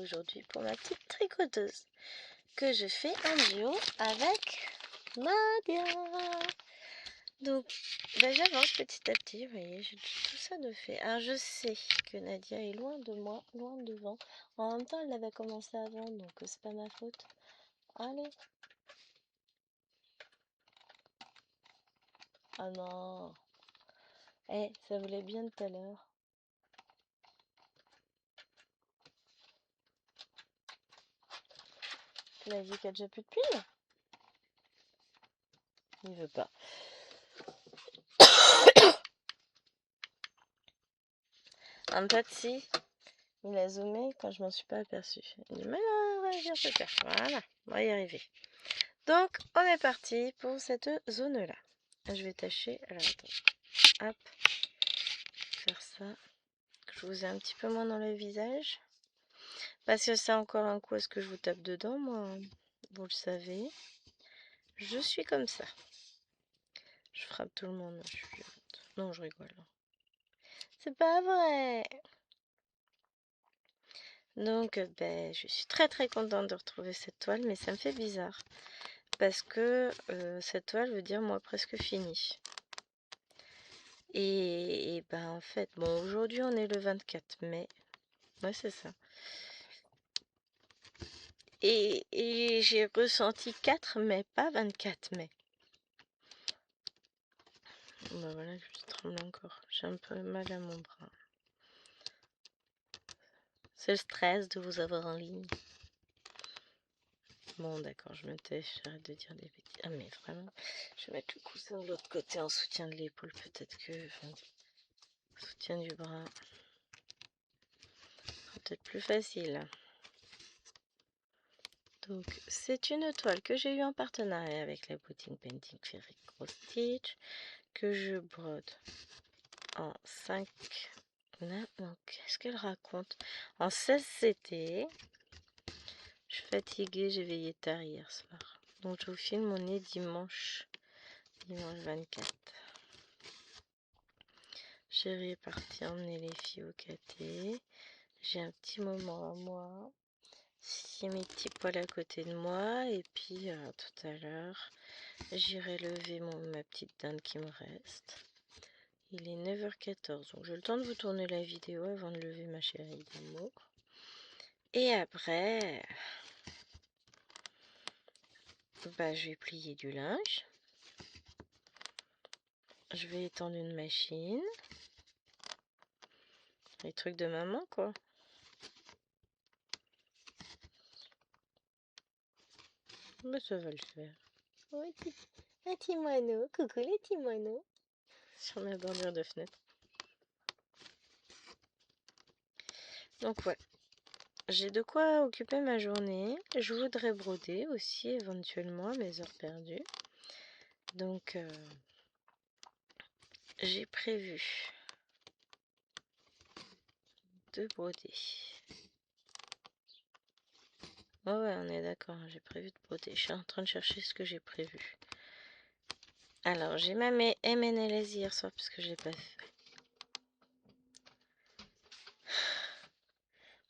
aujourd'hui pour ma petite tricoteuse que je fais en duo avec Nadia. Donc j'avance petit à petit, vous voyez, j'ai tout ça de fait. Alors je sais que Nadia est loin de moi, loin devant. En même temps, elle avait commencé avant, donc c'est pas ma faute. Allez. Ah non. Eh, ça voulait bien tout à l'heure. Tu m'as dit qu'il y a déjà plus de pile? Il veut pas. Un pas de si. Il a zoomé quand je m'en suis pas aperçue. Il dit, mais non, viens se faire. Voilà, on va y arriver. Donc, on est parti pour cette zone-là. Je vais tâcher. Alors, attends. Hop. Faire ça. Que je vous ai un petit peu moins dans le visage. Parce que c'est encore un coup, est-ce que je vous tape dedans, moi? Vous le savez. Je suis comme ça. Je frappe tout le monde. Je suis violente. Non, je rigole. C'est pas vrai. Donc, je suis très très contente de retrouver cette toile, mais ça me fait bizarre. Parce que cette toile veut dire moi presque fini. Et ben en fait, bon, aujourd'hui on est le 24 mai. Ouais, c'est ça. Et j'ai ressenti 4 mai, pas 24 mai. Ben voilà, je tremble encore. J'ai un peu mal à mon bras. C'est le stress de vous avoir en ligne. Bon, d'accord, je me tais, j'arrête de dire des bêtises. Ah, mais vraiment, je vais mettre le coussin de l'autre côté en soutien de l'épaule, peut-être que. Enfin, soutien du bras. Peut-être plus facile. Donc, c'est une toile que j'ai eue en partenariat avec la boutique Painting Fairy Cross Stitch, que je brode en 5. Non, qu'est-ce qu'elle raconte? En 16 CT. Je suis fatiguée, j'ai veillé tard hier soir. Donc, je vous filme, on est dimanche 24. Chérie est partie emmener les filles au caté. J'ai un petit moment à moi. J'ai mes petits poils à côté de moi. Et puis, tout à l'heure, j'irai lever ma petite dinde qui me reste. Il est 9h14, donc j'ai le temps de vous tourner la vidéo avant de lever ma chérie d'amour. Et après, je vais plier du linge. Je vais étendre une machine. Les trucs de maman, quoi. Mais ça va le faire. Oh, un petit moineau. Coucou les petits moineaux. Sur ma bordure de fenêtre. Donc ouais, j'ai de quoi occuper ma journée. Je voudrais broder aussi éventuellement à mes heures perdues. Donc j'ai prévu de broder. Oh ouais, on est d'accord, j'ai prévu de broder. Je suis en train de chercher ce que j'ai prévu. Alors, j'ai ma MNLS hier soir parce que je l'ai pas fait.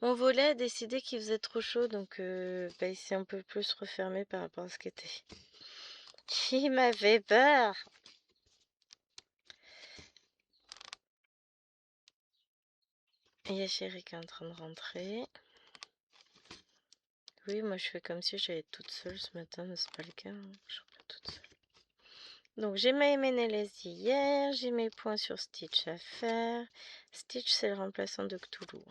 Mon volet a décidé qu'il faisait trop chaud, donc il s'est un peu plus refermé par rapport à ce qu'était. Il m'avait peur. Il y a chérie qui est en train de rentrer. Oui, moi je fais comme si j'allais toute seule ce matin, mais c'est pas le cas. Hein. Je suis pas toute seule. Donc j'ai ma MNLS hier, j'ai mes points sur Stitch à faire. Stitch c'est le remplaçant de Cthulhu.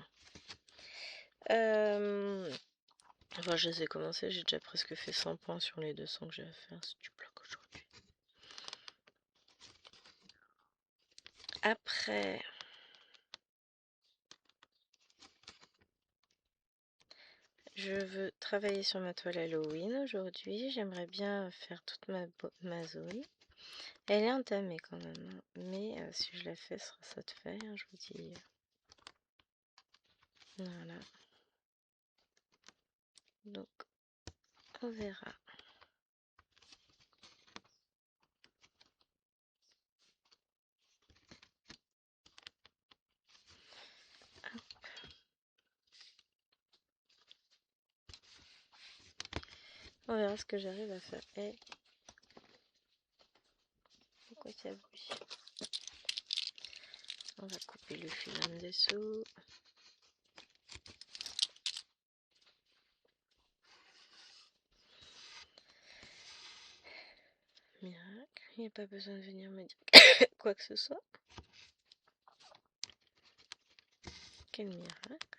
Enfin, je les ai commencés, j'ai déjà presque fait 100 points sur les 200 que j'ai à faire. C'est du bloc aujourd'hui. Après, je veux travailler sur ma toile Halloween aujourd'hui. J'aimerais bien faire toute ma zone. Elle est entamée quand même, hein. Mais si je la fais, ce sera ça de faire, hein, je vous dis. Voilà. Donc, on verra. On verra ce que j'arrive à faire. Et pourquoi ça bouge? On va couper le fil en dessous. Miracle, il n'y a pas besoin de venir me dire quoi que ce soit. Quel miracle.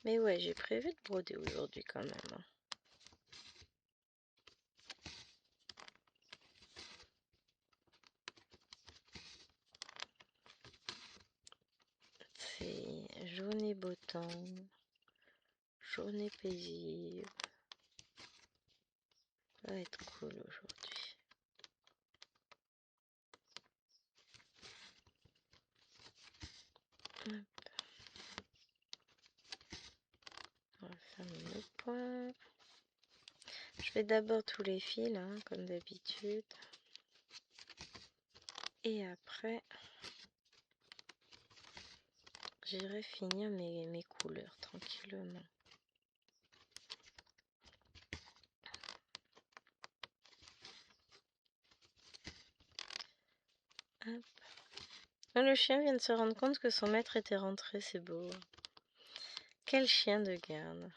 Mais ouais, j'ai prévu de broder aujourd'hui quand même, hein. C'est journée beau temps, journée paisible. Ça va être cool aujourd'hui. Hop. On va fermer le point. Je fais d'abord tous les fils, hein, comme d'habitude. Et après, j'irai finir mes couleurs tranquillement. Hop. Le chien vient de se rendre compte que son maître était rentré, c'est beau. Quel chien de garde.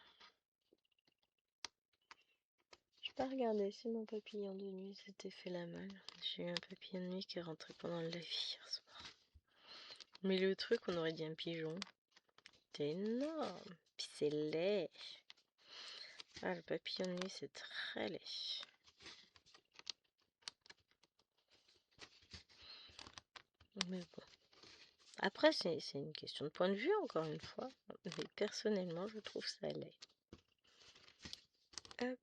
Je n'ai pas regardé si mon papillon de nuit s'était fait la malle. J'ai eu un papillon de nuit qui est rentré pendant le lavis hier soir. Mais le truc, on aurait dit un pigeon. C'est énorme. Puis c'est laid. Ah, le papillon de nuit, c'est très laid. Mais bon. Après, c'est une question de point de vue, encore une fois. Mais personnellement, je trouve ça laid. Hop.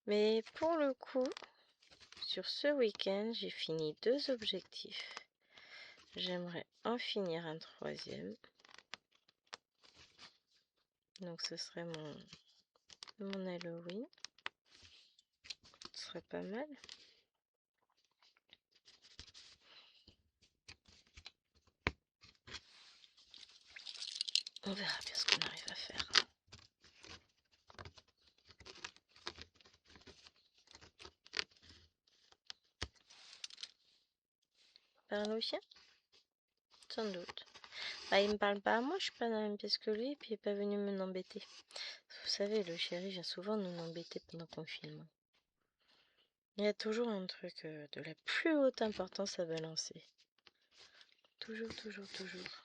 Mais pour le coup, sur ce week-end, j'ai fini 2 objectifs. J'aimerais en finir un 3e. Donc ce serait mon Halloween. Ce serait pas mal. On verra bien ce qu'on arrive à faire. Parle au chien? Sans doute. Bah, il me parle pas à moi, je suis pas dans la même pièce que lui, et puis il est pas venu me l'embêter. Vous savez, le chéri vient souvent nous embêter pendant qu'on filme. Il y a toujours un truc de la plus haute importance à balancer. Toujours, toujours, toujours.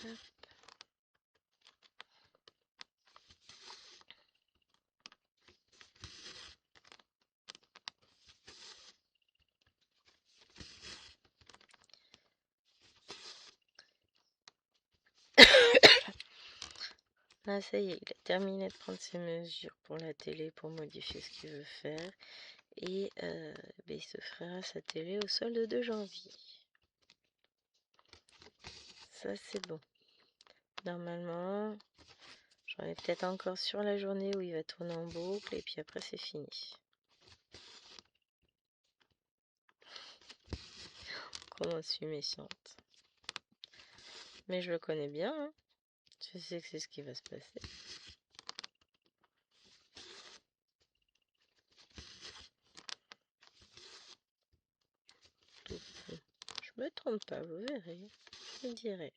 Hop. Là, ça y est, il a terminé de prendre ses mesures pour la télé, pour modifier ce qu'il veut faire. Et il se fera sa télé au solde de janvier. Ça, c'est bon. Normalement, j'en ai peut-être encore sur la journée où il va tourner en boucle, et puis après, c'est fini. Comment je suis méchante. Mais je le connais bien, hein. Je sais que c'est ce qui va se passer. Tout bon. Je me trompe pas, vous verrez. Je dirai.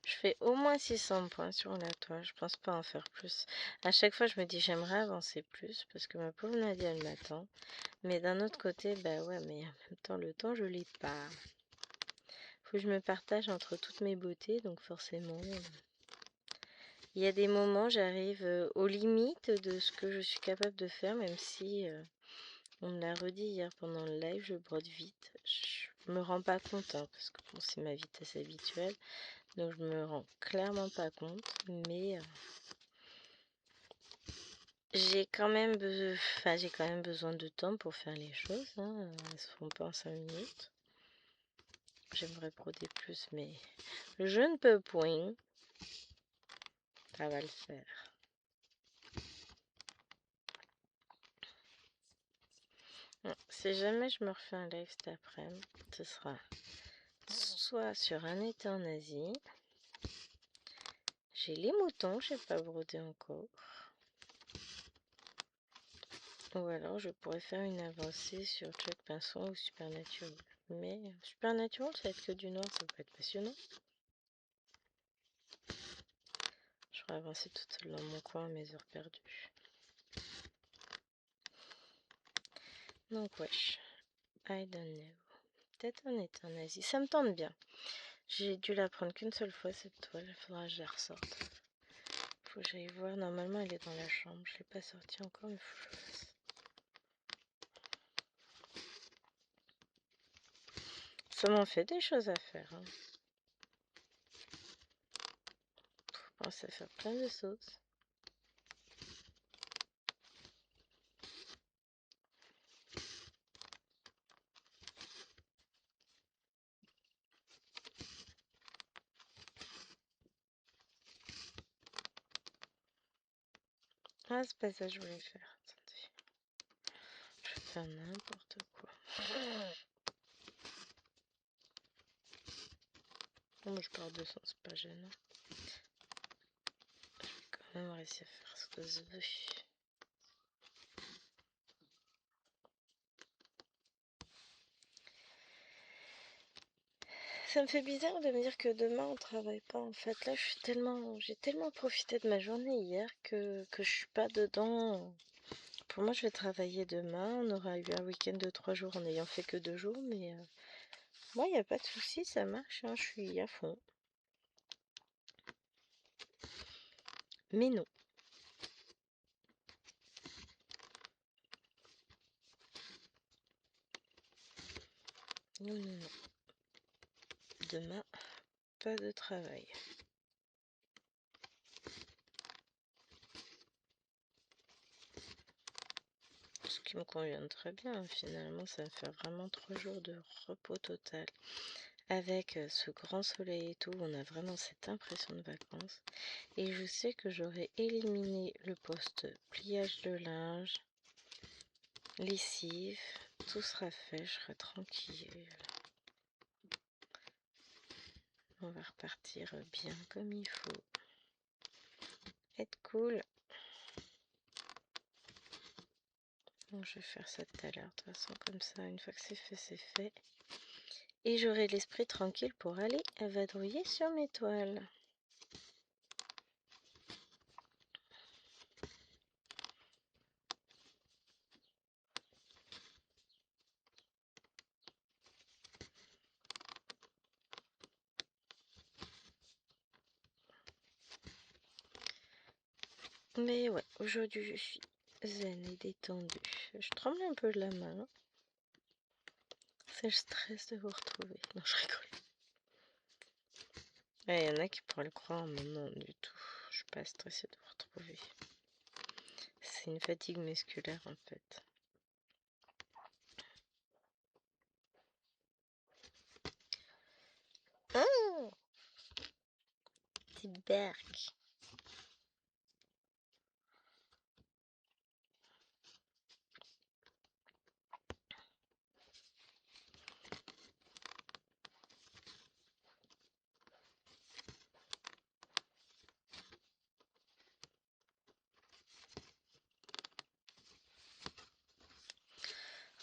Je fais au moins 600 points sur la toile. Je pense pas en faire plus. À chaque fois, je me dis j'aimerais avancer plus parce que ma pauvre Nadia, elle m'attend. Mais d'un autre côté, bah ouais, mais en même temps, le temps, je l'ai pas. Faut que je me partage entre toutes mes beautés, donc forcément, il y a des moments, j'arrive aux limites de ce que je suis capable de faire, même si on me l'a redit hier pendant le live, je brode vite. Je me rends pas compte, hein, parce que bon, c'est ma vitesse habituelle, donc je me rends clairement pas compte, mais j'ai quand même, j'ai quand même besoin de temps pour faire les choses. Hein. Elles se font pas en 5 minutes. J'aimerais broder plus, mais je ne peux point. Ça va le faire. Bon, si jamais je me refais un live cet après-midi, ce sera soit sur un été en Asie. J'ai les moutons, j'ai pas brodé encore. Ou alors je pourrais faire une avancée sur Chuck Pinson ou Supernatural. Mais Supernatural, ça va être que du noir, ça peut être passionnant. Je pourrais avancer toute seule dans mon coin à mes heures perdues. Donc wesh, I don't know. Peut-être on est en Asie, ça me tente bien. J'ai dû la prendre qu'une seule fois cette toile, il faudra que je la ressorte. Faut que j'aille voir, normalement elle est dans la chambre, je l'ai pas sortie encore mais faut que je fasse. Ça m'en fait des choses à faire. Hein. Faut penser à faire plein de sauces. Ah, c'est pas ça que je voulais faire. Attendez. Je vais faire n'importe quoi. Bon, je pars de son, c'est pas gênant. Je vais quand même réussir à faire ce que je veux. Ça me fait bizarre de me dire que demain on travaille pas. En fait, là, j'ai tellement profité de ma journée hier que je suis pas dedans. Pour moi, je vais travailler demain. On aura eu un week-end de 3 jours en n'ayant fait que 2 jours, mais moi, il n'y a pas de souci, ça marche. Hein, je suis à fond. Mais non. Non, non, non. Demain, pas de travail. Ce qui me convient très bien, finalement, ça me fait vraiment 3 jours de repos total. Avec ce grand soleil et tout, on a vraiment cette impression de vacances. Et je sais que j'aurais éliminé le poste pliage de linge, lessive, tout sera fait, je serai tranquille. On va repartir bien comme il faut. Être cool. Donc je vais faire ça tout à l'heure, de toute façon comme ça, une fois que c'est fait, c'est fait. Et j'aurai l'esprit tranquille pour aller vadrouiller sur mes toiles. Mais ouais, aujourd'hui je suis zen et détendue. Je tremble un peu de la main. C'est le stress de vous retrouver. Non, je rigole. Il y en a qui pourraient le croire, mais non du tout. Je suis pas stressée de vous retrouver. C'est une fatigue musculaire en fait. Oh, petite berque.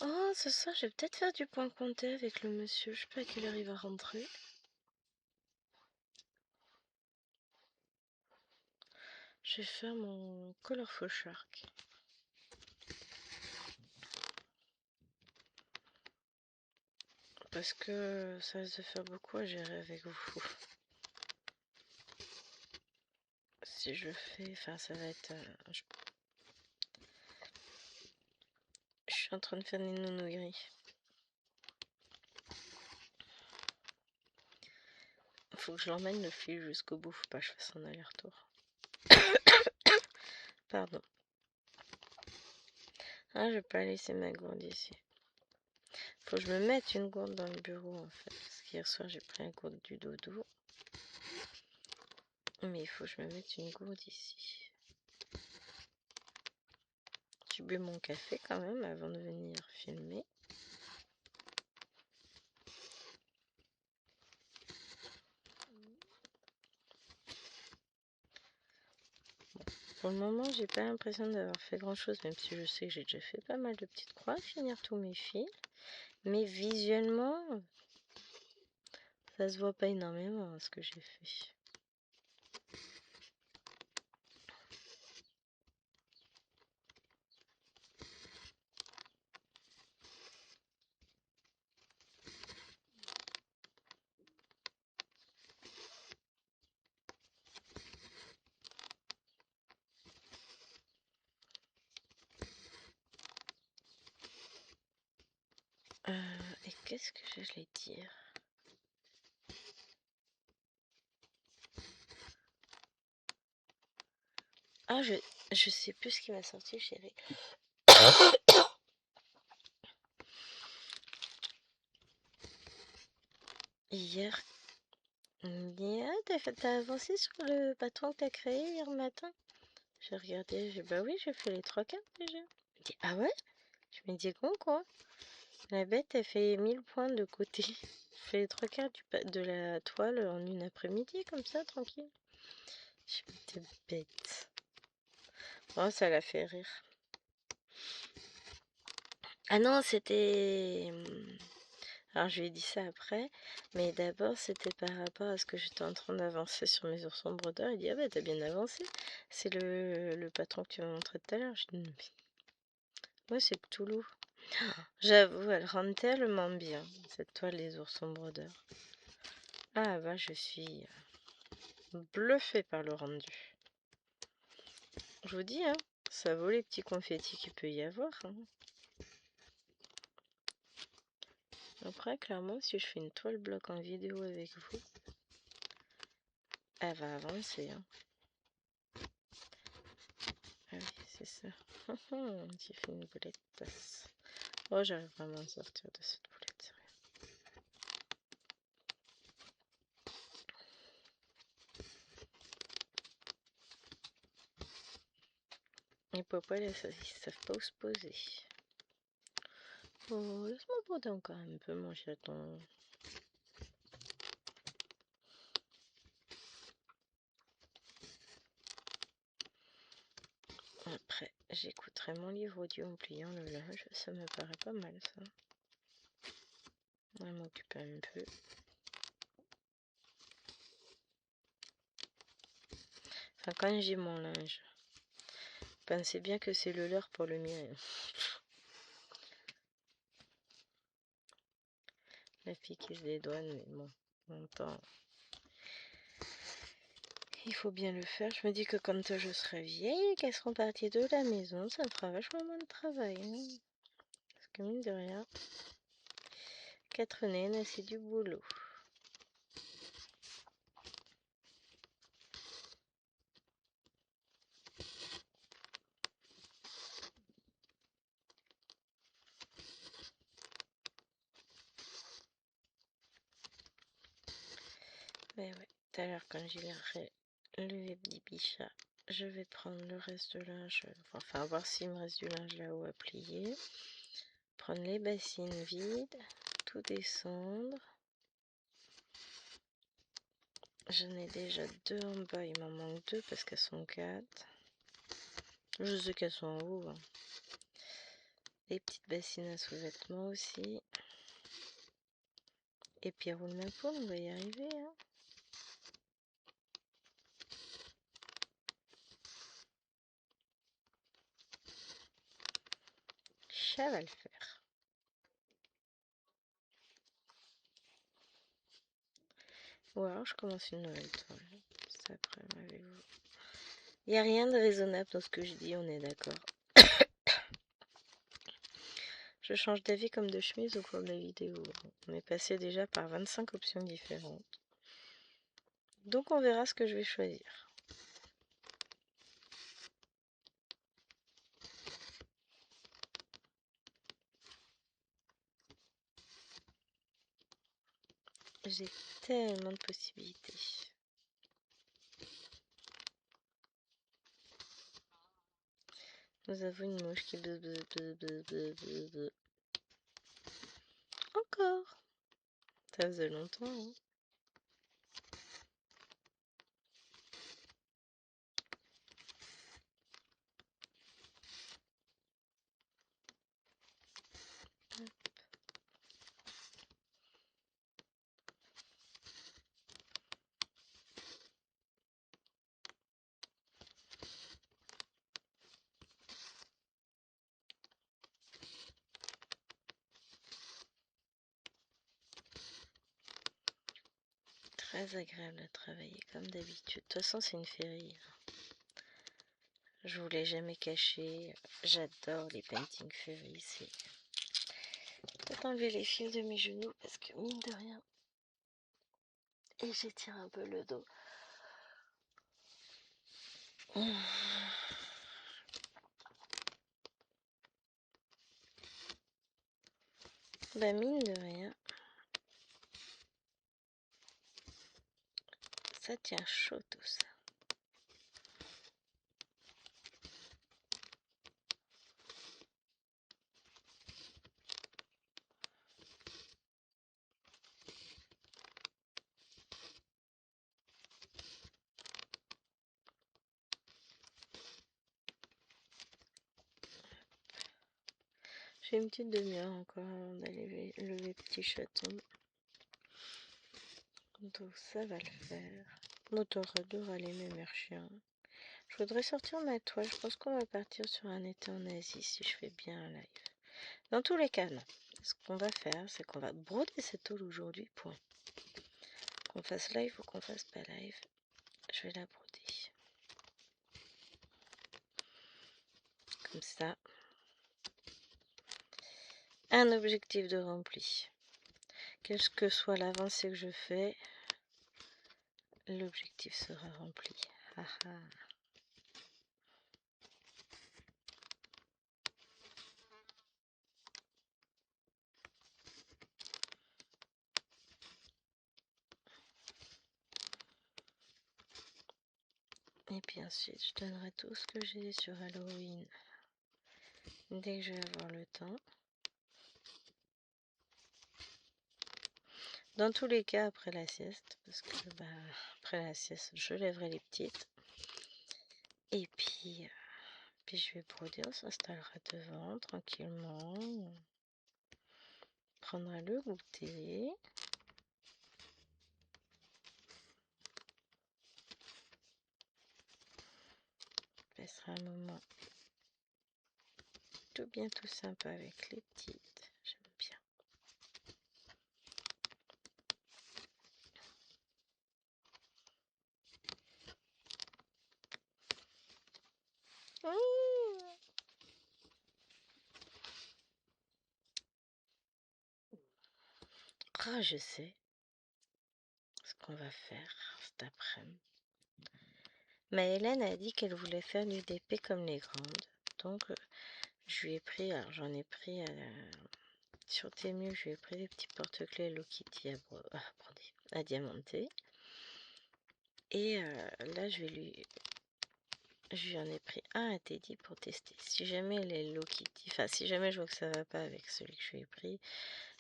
Oh, ce soir, je vais peut-être faire du point compté avec le monsieur. Je sais pas à quelle heure il va rentrer. Je vais faire mon Colorful Shark. Parce que ça risque de faire beaucoup à gérer avec vous. Si je fais, enfin ça va être... Je suis en train de faire des nounouilleries. Faut que je l'emmène le fil jusqu'au bout, faut pas que je fasse un aller-retour. Pardon. Ah, je vais pas laisser ma gourde ici. Faut que je me mette une gourde dans le bureau en fait. Parce qu'hier soir j'ai pris un gourde du dodo. Mais il faut que je me mette une gourde ici. J'ai bu mon café quand même avant de venir filmer. Pour le moment, j'ai pas l'impression d'avoir fait grand chose, même si je sais que j'ai déjà fait pas mal de petites croix, finir tous mes fils. Mais visuellement, ça se voit pas énormément ce que j'ai fait. Et qu'est-ce que j'allais dire? Ah, je sais plus ce qui m'a sorti, chérie. Hier, t'as avancé sur le patron que t'as créé hier matin? J'ai regardé, bah oui, j'ai fait les 3 quarts déjà. Je me dis, ah ouais? Je me dis quoi? La bête, elle fait 1000 points de côté. Je fais les 3 quarts de la toile en une après-midi, comme ça, tranquille. Je me dis, t'es bête. Oh, ça l'a fait rire. Ah non, c'était... Alors, je lui ai dit ça après, mais d'abord, c'était par rapport à ce que j'étais en train d'avancer sur mes oursons brodeurs. Il dit, ah bah, t'as bien avancé. C'est le patron que tu m'as montré tout à l'heure. Je dis, ouais, c'est Cthulhu. J'avoue, elle rend tellement bien, cette toile des oursons brodeurs. Ah bah, je suis bluffée par le rendu. Je vous dis, hein, ça vaut les petits confettis qu'il peut y avoir. Hein. Après, clairement, si je fais une toile bloc en vidéo avec vous, elle va avancer. Hein. Ah oui, c'est ça. J'ai fait une boulette tasse. Oh, j'arrive vraiment à sortir de cette boulette, sérieux. Les popoles, ils savent pas où se poser. Oh, laisse-moi broder encore un peu, mon chaton. Après, j'écouterai mon livre audio en pliant le linge. Ça me paraît pas mal, ça. On va m'occuper un peu. Enfin, quand j'ai mon linge, pensez bien que c'est le leur pour le mien. La fille qui se dédouane, mais bon, en même temps, il faut bien le faire. Je me dis que quand je serai vieille et qu'elles seront parties de la maison, ça me fera vachement moins de travail. Hein. Parce que mine de rien, 4 naines, c'est du boulot. Mais ouais, tout à l'heure quand j'irai lever petit bichat, je vais prendre le reste de linge, enfin voir s'il me reste du linge là-haut à plier. Prendre les bassines vides, tout descendre. J'en ai déjà 2 en bas, il m'en manque 2 parce qu'elles sont 4. Je sais qu'elles sont en haut. Hein. Les petites bassines à sous-vêtements aussi. Et puis roule ma poule, on va y arriver. Hein. Ça va le faire. Ou alors je commence une nouvelle toile. C'est après avec vous. Il n'y a rien de raisonnable dans ce que je dis, on est d'accord. Je change d'avis comme de chemise au cours de la vidéo. On est passé déjà par 25 options différentes. Donc on verra ce que je vais choisir. J'ai tellement de possibilités. Nous avons une mouche qui buzz. Encore. Ça faisait longtemps, hein. Très agréable à travailler, comme d'habitude. De toute façon, c'est une féerie. Je vous l'ai jamais caché. J'adore les painting fairies. C'est... Peut-être enlever les fils de mes genoux parce que mine de rien. Et j'étire un peu le dos. Bah mine de rien. Ça tient chaud tout ça. J'ai une petite demi-heure encore avant d'aller lever petit chaton. Donc ça va le faire. On t'aura les mêmes chiens. Je voudrais sortir ma toile. Je pense qu'on va partir sur un été en Asie si je fais bien un live. Dans tous les cas, non. Ce qu'on va faire, c'est qu'on va broder cette tôle aujourd'hui. Point. Qu'on fasse live ou qu'on fasse pas live, je vais la broder. Comme ça. Un objectif de rempli. Quelle que soit l'avancée que je fais, l'objectif sera rempli. Ah ah. Et puis ensuite, je donnerai tout ce que j'ai sur Halloween dès que je vais avoir le temps. Dans tous les cas, après la sieste, parce que après la sieste, je lèverai les petites. Et puis je vais broder, on s'installera devant tranquillement. On prendra le goûter. On passera un moment tout sympa avec les petites. J'aime bien. Ah, je sais ce qu'on va faire cet après-midi. Maëlène a dit qu'elle voulait faire du DP comme les grandes. Donc, je lui ai pris, alors j'en ai pris sur Temu, je lui ai pris des petits porte-clés Hello Kitty à diamanter. Et là, je lui en ai pris un à Teddy pour tester. Si jamais les Hello Kitty, enfin si jamais je vois que ça va pas avec celui que je lui ai pris,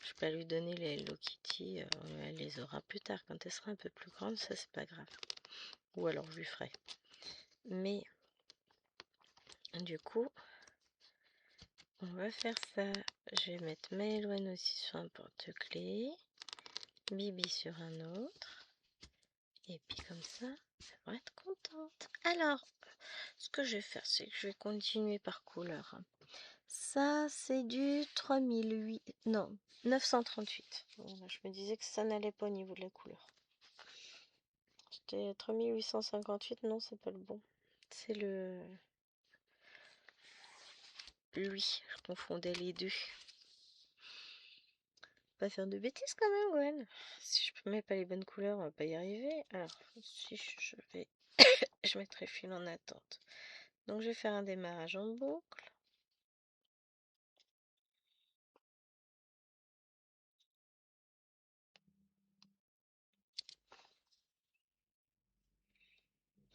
je peux lui donner les Hello Kitty, elle les aura plus tard quand elle sera un peu plus grande, ça c'est pas grave. Ou alors je lui ferai. Mais du coup, on va faire ça. Je vais mettre Maëloine aussi sur un porte-clés, Bibi sur un autre. Et puis comme ça, elle va être contente. Alors, ce que je vais faire, c'est que je vais continuer par couleur. Ça, c'est du 3008. Non, 938. Voilà, je me disais que ça n'allait pas au niveau de la couleur. C'était 3858. Non, c'est pas le bon. C'est le... Lui, je confondais les deux. Pas faire de bêtises quand même, Gwen. Si je mets pas les bonnes couleurs, on va pas y arriver. Alors, si je vais... je mettrai fil en attente. Donc, je vais faire un démarrage en boucle.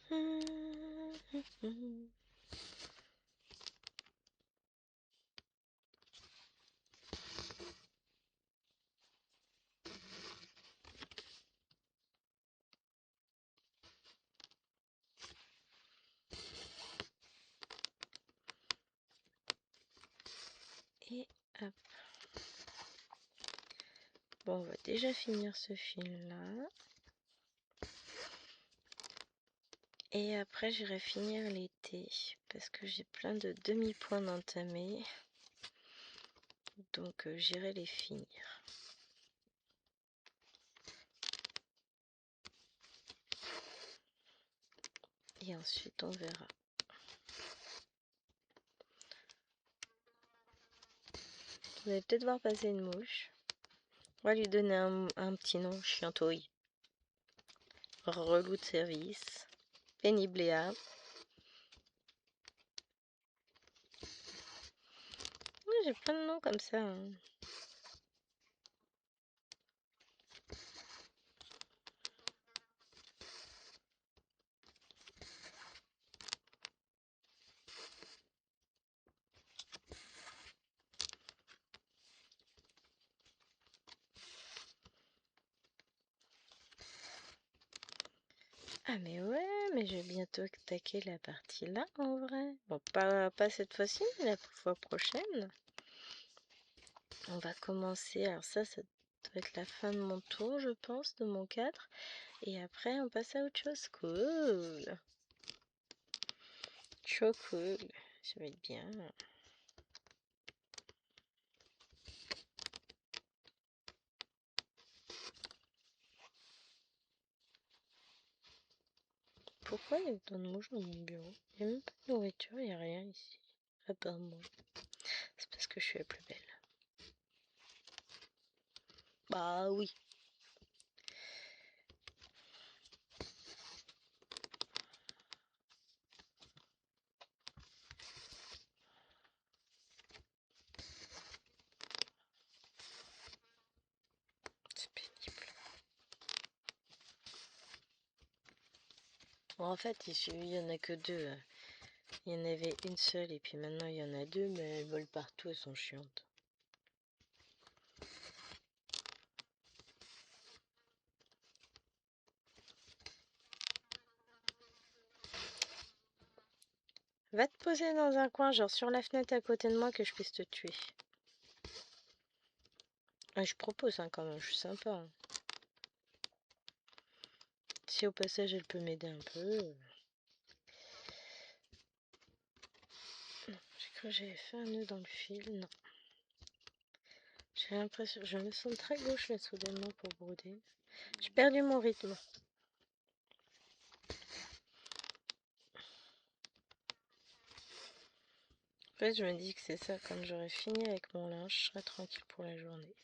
Et hop. Bon, on va déjà finir ce fil-là. Et après, j'irai finir l'été parce que j'ai plein de demi-points d'entamés. Donc, j'irai les finir. Et ensuite, on verra. Vous allez peut-être voir passer une mouche. On va lui donner un petit nom, chiantouille. Relou de service. Pénibléa. Oui, j'ai plein de noms comme ça. Hein. Ah mais ouais, mais je vais bientôt attaquer la partie là en vrai. Bon, pas cette fois-ci, mais la fois prochaine. On va commencer, alors ça doit être la fin de mon tour, je pense, de mon cadre. Et après, on passe à autre chose. Cool. Trop cool. Ça va être bien. Pourquoi il y a autant de mouches dans mon bureau? Il n'y a même pas de nourriture, il n'y a rien ici. Apparemment. C'est parce que je suis la plus belle. Bah oui. C'est pénible. Bon, en fait, il n'y en a que deux. Il y en avait une seule et puis maintenant il y en a deux, mais elles volent partout, elles sont chiantes. Va te poser dans un coin, genre sur la fenêtre à côté de moi, que je puisse te tuer. Ah, je propose hein, quand même, je suis sympa. Hein. Si au passage elle peut m'aider un peu. J'ai cru que j'avais fait un nœud dans le fil, non. J'ai l'impression, je me sens très gauche là soudainement pour broder. J'ai perdu mon rythme. En fait, je me dis que c'est ça, quand j'aurai fini avec mon linge, je serai tranquille pour la journée.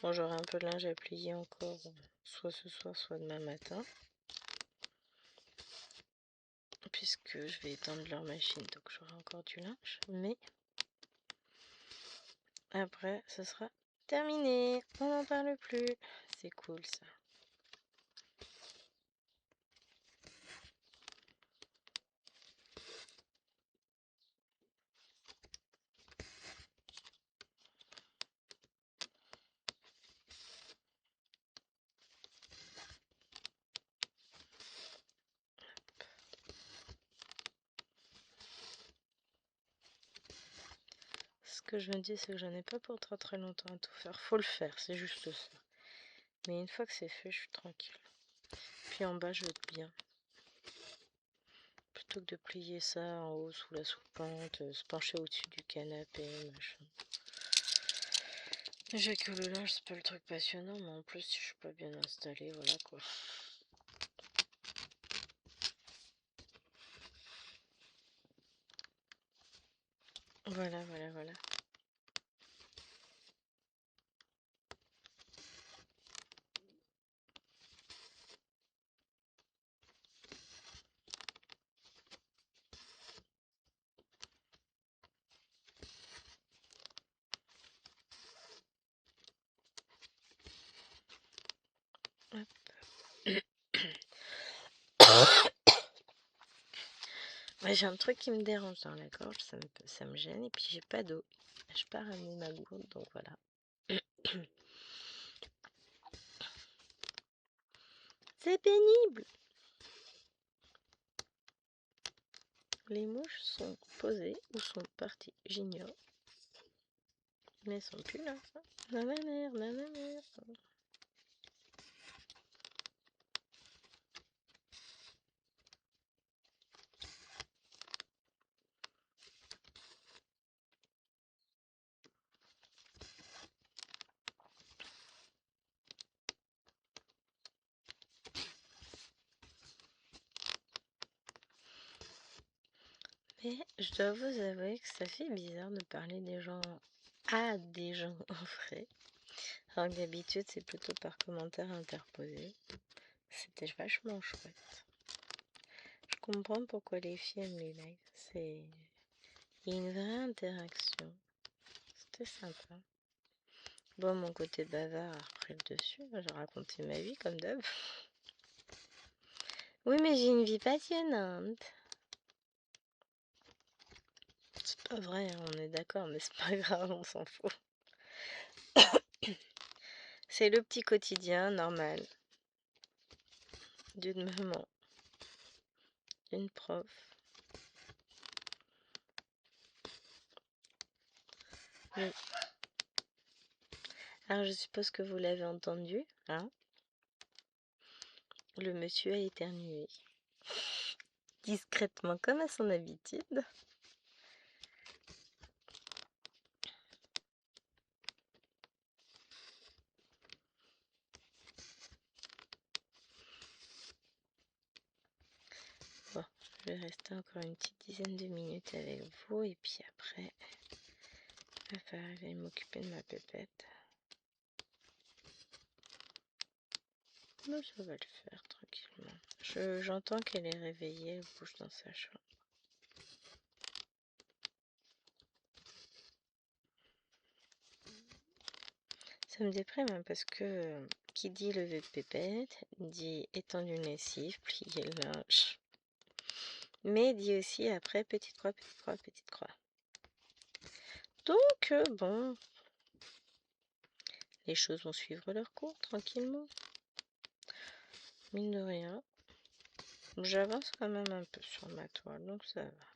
Bon, j'aurai un peu de linge à plier encore, soit ce soir, soit demain matin. Puisque je vais étendre leur machine, donc j'aurai encore du linge. Mais après, ce sera terminé. On n'en parle plus. C'est cool ça. Ce que je me dis, c'est que j'en ai pas pour très très longtemps à tout faire. Faut le faire, c'est juste ça. Mais une fois que c'est fait, je suis tranquille. Puis en bas, je vais être bien. Plutôt que de plier ça en haut sous la soupente, se pencher au-dessus du canapé, machin. Déjà que le linge, c'est pas le truc passionnant, mais en plus, si je suis pas bien installée, voilà quoi. Voilà, voilà, voilà. Hop. J'ai un truc qui me dérange dans la gorge, ça me gêne, et puis j'ai pas d'eau. Je pas ramener ma gourde, donc voilà. C'est pénible. Les mouches sont posées ou sont parties, j'ignore. Mais elles sont plus là. Nananère, nananère. Mais je dois vous avouer que ça fait bizarre de parler des gens à des gens en vrai. Alors que d'habitude c'est plutôt par commentaire interposé. C'était vachement chouette. Je comprends pourquoi les filles aiment les lives. Il y a une vraie interaction. C'était sympa. Bon, mon côté bavard a repris le dessus. J'ai raconté ma vie comme d'hab. Oui, mais j'ai une vie passionnante. C'est pas vrai, hein, on est d'accord, mais c'est pas grave, on s'en fout. C'est le petit quotidien normal d'une maman, d'une prof. Oui. Alors je suppose que vous l'avez entendu, hein? Le monsieur a éternué. Discrètement, comme à son habitude. Bon, je vais rester encore une petite dizaine de minutes avec vous et puis après, il va falloir aller m'occuper de ma pépette. Mais ça va le faire tranquillement. J'entends qu'elle est réveillée, elle bouge dans sa chambre. Ça me déprime hein, parce que qui dit lever de pépette, dit étendre une lessive, plier le linge. Mais dit aussi après petite croix, petite croix, petite croix. Donc bon, les choses vont suivre leur cours tranquillement. Mine de rien. J'avance quand même un peu sur ma toile, donc ça va.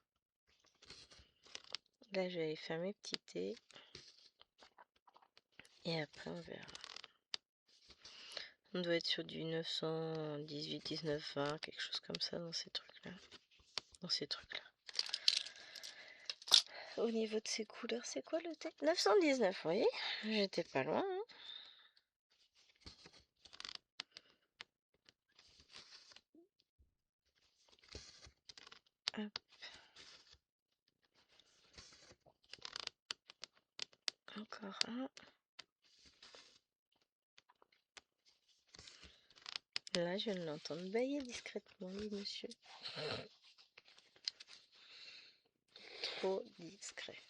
Là, je vais aller faire mes petits thés. Et après, on verra. On doit être sur du 918, 19, 20, quelque chose comme ça dans ces trucs-là. Au niveau de ces couleurs, c'est quoi le thé? 919, oui. J'étais pas loin. Hein. Hop. Encore un. Là, je viens de l'entendre bailler discrètement, oui, monsieur. Trop discret.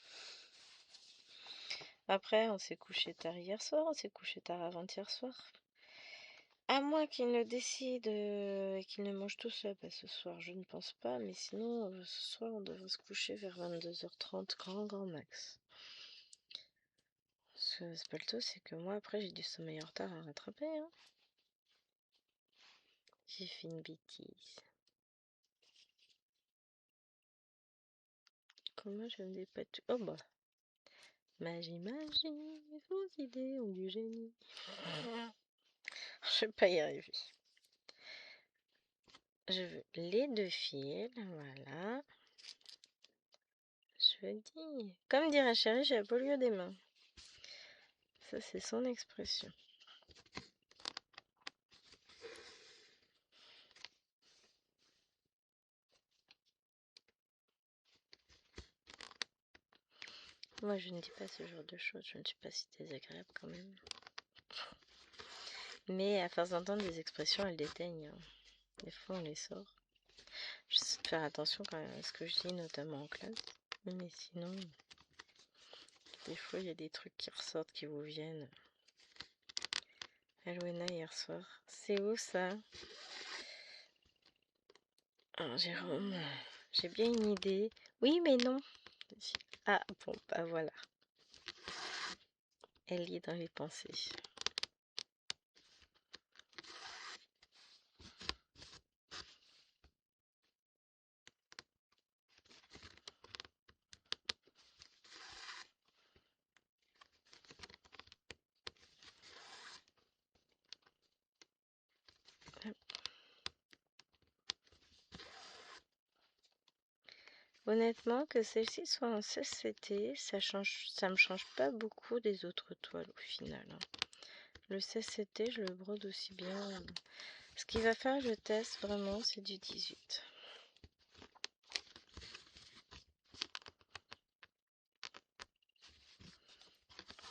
Après, on s'est couché tard hier soir, on s'est couché tard avant-hier soir. À moins qu'il ne décide et qu'il ne mange tout seul, bah, ce soir je ne pense pas, mais sinon ce soir on devrait se coucher vers 22h30, grand max. Ce que c'est pas le tout, c'est que moi après j'ai du sommeil en retard à rattraper. Hein. J'ai fait une bêtise. Comment je me dépatouille? Oh bah. Magie, vos idées ont du génie. Je vais pas y arriver. Je veux les deux fils, voilà. Je dis, comme dirait chérie, j'ai la polio des mains. Ça, c'est son expression. Moi, je ne dis pas ce genre de choses. Je ne suis pas si désagréable quand même. Mais à force d'entendre des expressions, elles déteignent. Hein. Des fois, on les sort. J'essaie de faire attention quand même à ce que je dis, notamment en classe. Mais sinon, des fois, il y a des trucs qui ressortent, qui vous viennent. Alwena hier soir. C'est où ça? Alors, Jérôme, j'ai bien une idée. Oui, mais non. Ah, bon, bah voilà. Elle lit dans les pensées. Honnêtement, que celle-ci soit en CCT, ça me change pas beaucoup des autres toiles au final, hein. Le CCT, je le brode aussi bien. Ce qui va faire le test vraiment, c'est du 18.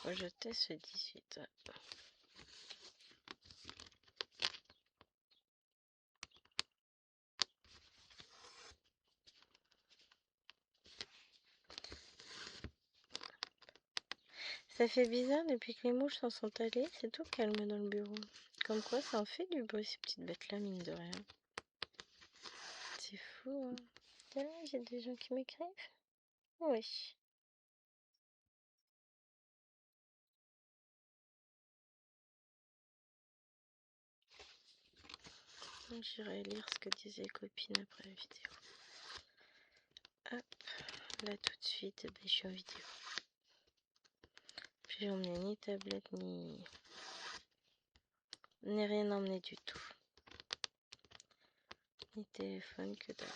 Moi, je teste 18. Ça fait bizarre depuis que les mouches s'en sont allées, c'est tout calme dans le bureau. Comme quoi, ça en fait du bruit ces petites bêtes-là, mine de rien. C'est fou, hein. Ah, j'ai des gens qui m'écrivent. Oui. J'irai lire ce que disaient les copines après la vidéo. Hop, là tout de suite, je suis en vidéo. J'ai emmené ni tablette ni rien emmené du tout. Ni téléphone que dalle.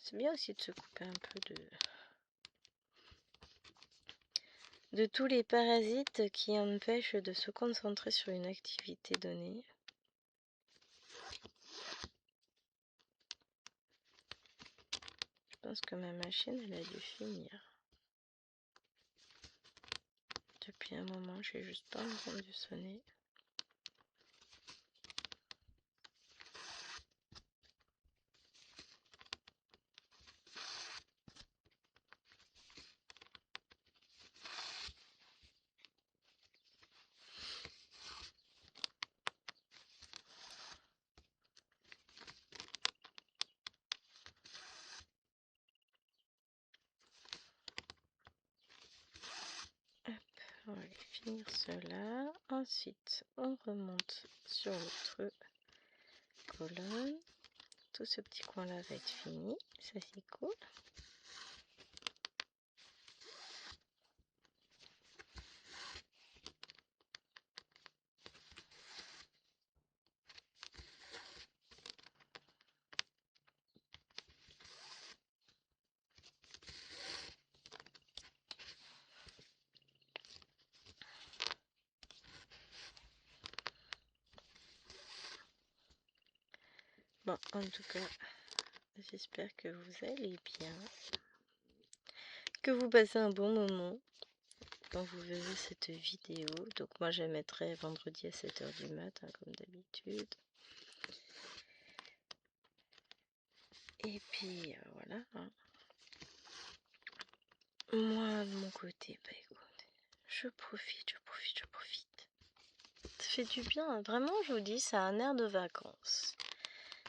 C'est bien aussi de se couper un peu de tous les parasites qui empêchent de se concentrer sur une activité donnée. Je pense que ma machine, elle a dû finir. Depuis un moment, j'ai juste pas entendu sonner. On va finir cela. Ensuite, on remonte sur l'autre colonne. Tout ce petit coin là va être fini. Ça, c'est cool. Bon, en tout cas, j'espère que vous allez bien. Que vous passez un bon moment quand vous verrez cette vidéo. Donc moi, je la mettrai vendredi à 7 h du matin, comme d'habitude. Et puis, voilà. Hein. Moi, de mon côté, bah écoute, je profite. Ça fait du bien. Vraiment, je vous dis, ça a un air de vacances.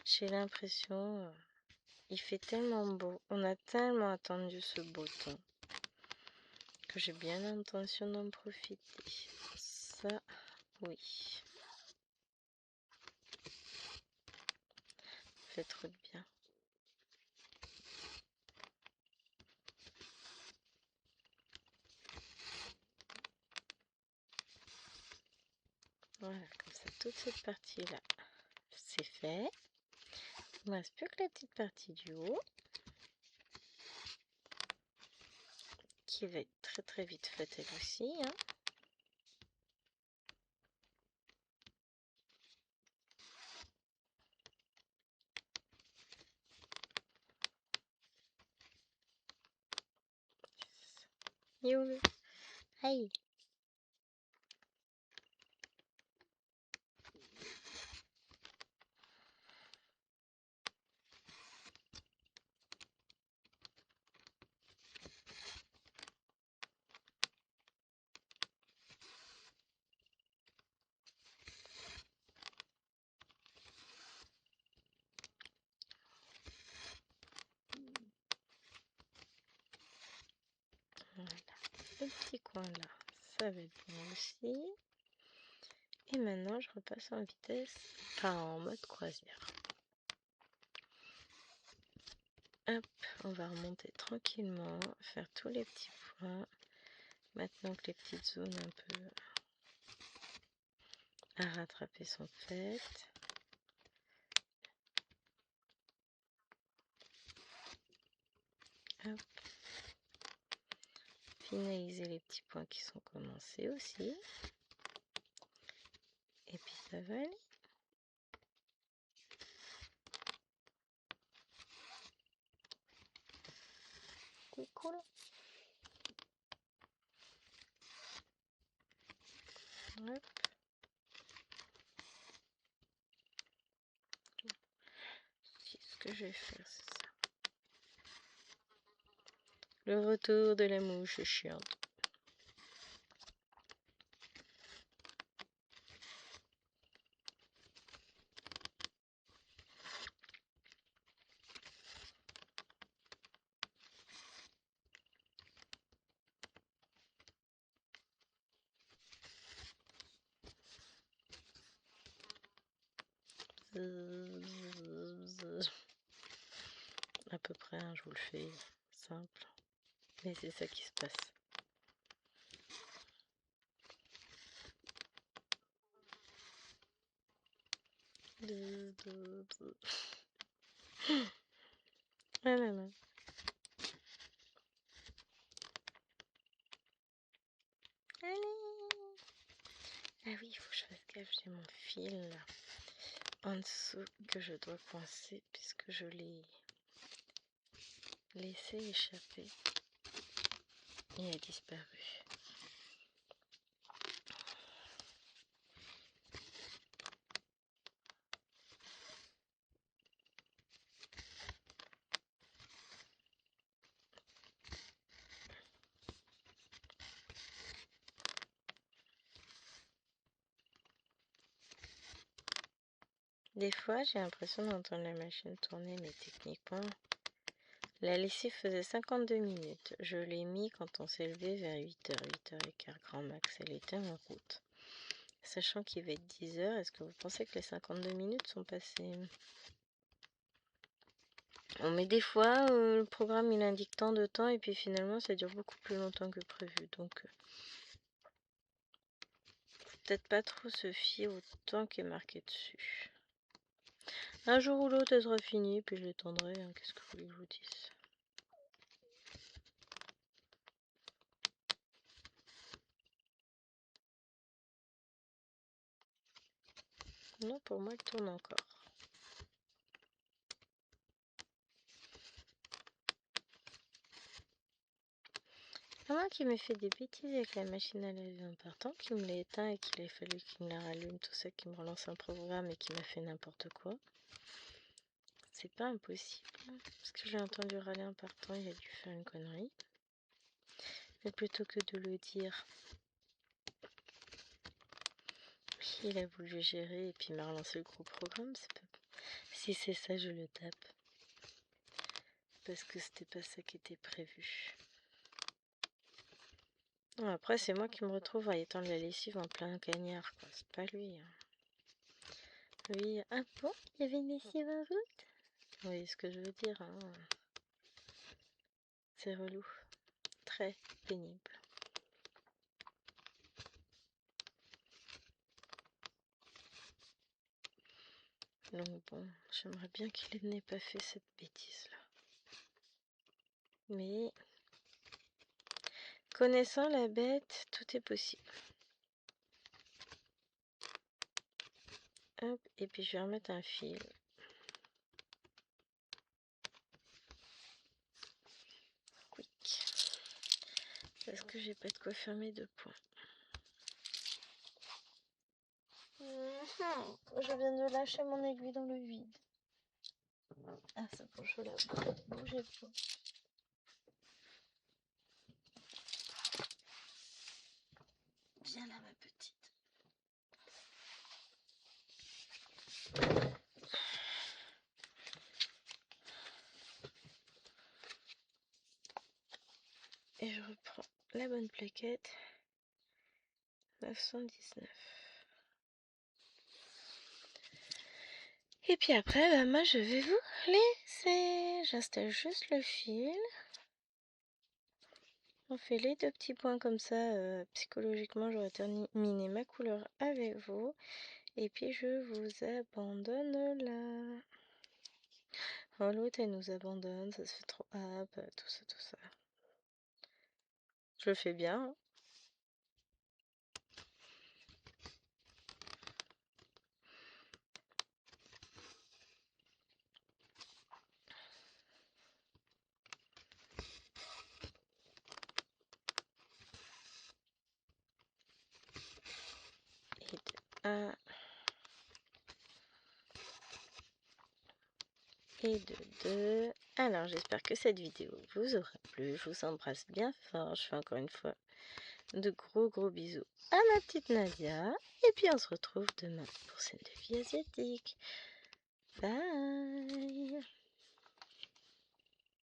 J'ai l'impression... il fait tellement beau. On a tellement attendu ce beau temps. Que j'ai bien l'intention d'en profiter. Ça, oui. Ça fait trop de bien. Voilà, comme ça, toute cette partie-là, c'est fait. Il ne reste plus que la petite partie du haut. Qui va être très très vite faite elle aussi. Hein. You. Aïe. petit coin là, ça va être bon aussi. Et maintenant je repasse en vitesse, enfin en mode croisière. Hop, on va remonter tranquillement, faire tous les petits points. Maintenant que les petites zones un peu à rattraper sont faites. Hop. Finaliser les petits points qui sont commencés aussi. Et puis ça va aller. C'est cool. Hop. Ce que je vais faire, c'est ça. Le retour de la mouche chiante. À peu près, hein, je vous le fais simple. Mais c'est ça qui se passe. Ah là là. Allez. Ah oui, il faut que je fasse gaffe, j'ai mon fil là en dessous que je dois coincer puisque je l'ai laissé échapper. Il a disparu. Des fois, j'ai l'impression d'entendre la machine tourner, mais techniquement, la lessive faisait 52 minutes. Je l'ai mis quand on s'est levé vers 8h, 8h15 grand max. Elle était en route. Sachant qu'il va être 10h, est-ce que vous pensez que les 52 minutes sont passées? Bon, mais des fois, le programme il indique tant de temps et puis finalement ça dure beaucoup plus longtemps que prévu. Donc, faut peut-être pas trop se fier au temps qui est marqué dessus. Un jour ou l'autre, elle sera finie, puis je l'étendrai. Hein. Qu'est-ce que vous voulez que je vous dise? Non, pour moi, elle tourne encore. À moins qu'il m'ait fait des bêtises avec la machine à laver en partant, qu'il me l'ait éteint et qu'il ait fallu qu'il me la rallume, tout ça, qu'il me relance un programme et qu'il m'a fait n'importe quoi. C'est pas impossible. Parce que j'ai entendu râler en partant, il a dû faire une connerie. Mais plutôt que de le dire, il a voulu gérer et puis m'a relancé le gros programme. Pas... Si c'est ça, je le tape. Parce que c'était pas ça qui était prévu. Non, après, c'est moi qui me retrouve à étendre la lessive en plein cagnard, quoi. C'est pas lui. Hein. Lui, ah bon, il y avait une lessive en route? Vous voyez ce que je veux dire, hein. C'est relou. Très pénible. Donc bon, j'aimerais bien qu'il n'ait pas fait cette bêtise-là. Mais, connaissant la bête, tout est possible. Hop, et puis je vais remettre un fil. Quick. Parce que j'ai pas de quoi faire mes 2 points. Je viens de lâcher mon aiguille dans le vide. Ah, ça bouge là. Bougez pas. Viens là, ma petite. Et je reprends la bonne plaquette. 919. Et puis après, bah, moi je vais vous laisser. J'installe juste le fil. On fait les 2 petits points comme ça. Psychologiquement, j'aurais terminé ma couleur avec vous. Et puis je vous abandonne là. Oh, l'autre elle nous abandonne, ça se fait trop tout ça, tout ça. Je le fais bien. Hein. Et de 1 et de 2. Alors j'espère que cette vidéo vous aura plu. Je vous embrasse bien fort. Je fais encore une fois de gros bisous à ma petite Nadia. Et puis on se retrouve demain pour scène de vie asiatique. Bye.